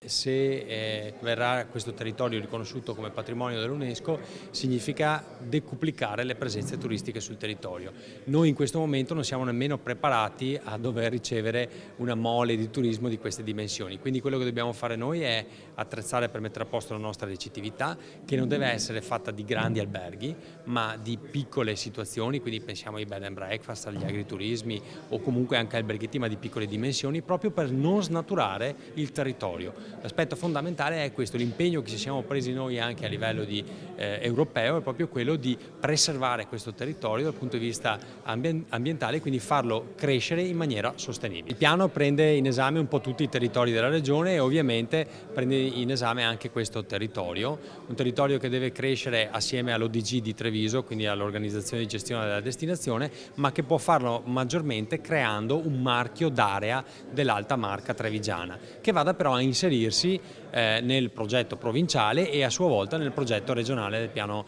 se verrà questo territorio riconosciuto come patrimonio dell'UNESCO, significa decuplicare le presenze turistiche sul territorio. Noi in questo momento non siamo nemmeno preparati a dover ricevere una mole di turismo di queste dimensioni, quindi quello che dobbiamo fare noi è attrezzare per mettere a posto la nostra ricettività, che non deve essere fatta di grandi alberghi, ma di piccole situazioni, quindi pensiamo ai bed and breakfast, agli agriturismi o comunque anche alberghetti ma di piccole dimensioni, proprio per non snaturare il territorio. L'aspetto fondamentale è questo, l'impegno che ci siamo presi noi anche a livello europeo è proprio quello di preservare questo territorio dal punto di vista ambientale, quindi farlo crescere in maniera sostenibile. Il piano prende in esame un po' tutti i territori della regione e ovviamente prende in esame anche questo territorio, un territorio che deve crescere assieme all'ODG di Treviso, quindi all'organizzazione di gestione della destinazione, ma che può farlo maggiormente creando un marchio d'area dell'alta marca trevigiana, che vada però a inserirsi nel progetto provinciale e a sua volta nel progetto regionale del piano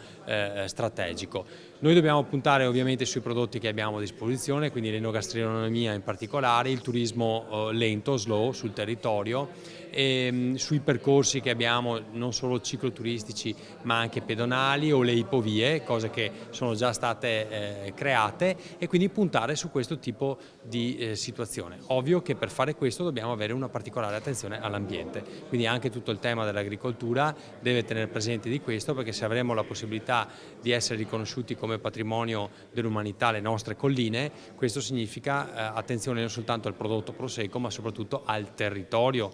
strategico. Noi dobbiamo puntare ovviamente sui prodotti che abbiamo a disposizione, quindi l'enogastronomia in particolare, il turismo lento, slow sul territorio, e sui percorsi che abbiamo non solo cicloturistici ma anche pedonali o le ipovie, cose che sono già state create, e quindi puntare su questo tipo di situazione. Ovvio che per fare questo dobbiamo avere una particolare attenzione all'ambiente, quindi anche tutto il tema dell'agricoltura deve tenere presente di questo, perché se avremo la possibilità di essere riconosciuti come patrimonio dell'umanità le nostre colline, questo significa attenzione non soltanto al prodotto prosecco ma soprattutto al territorio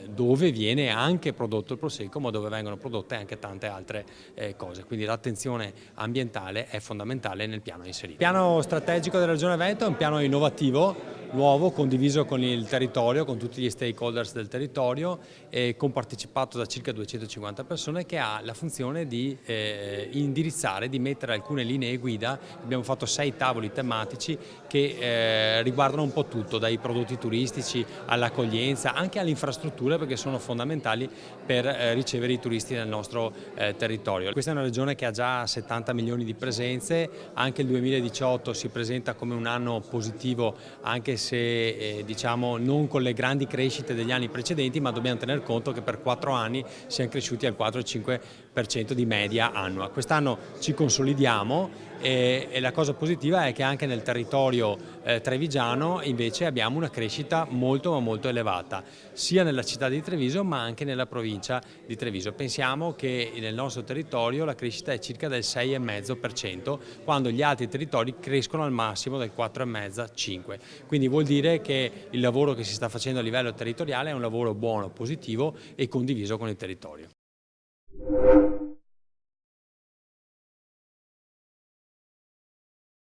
dove viene anche prodotto il prosecco, ma dove vengono prodotte anche tante altre cose. Quindi l'attenzione ambientale è fondamentale nel piano inserito. Il piano strategico della Regione Veneto è un piano innovativo, nuovo, condiviso con il territorio, con tutti gli stakeholders del territorio e compartecipato da circa 250 persone, che ha la funzione di indirizzare, di mettere alcune linee guida. Abbiamo fatto 6 tavoli tematici che riguardano un po' tutto, dai prodotti turistici all'accoglienza, anche alle infrastrutture, perché sono fondamentali per ricevere i turisti nel nostro territorio. Questa è una regione che ha già 70 milioni di presenze, anche il 2018 si presenta come un anno positivo, anche se diciamo non con le grandi crescite degli anni precedenti, ma dobbiamo tener conto che per 4 anni siamo cresciuti al 4,5% di media annua. Quest'anno ci consolidiamo e la cosa positiva è che anche nel territorio trevigiano invece abbiamo una crescita molto ma molto elevata, sia nella città di Treviso ma anche nella provincia di Treviso. Pensiamo che nel nostro territorio la crescita è circa del 6,5%, quando gli altri territori crescono al massimo del 4,5-5%. Quindi vuol dire che il lavoro che si sta facendo a livello territoriale è un lavoro buono, positivo e condiviso con il territorio.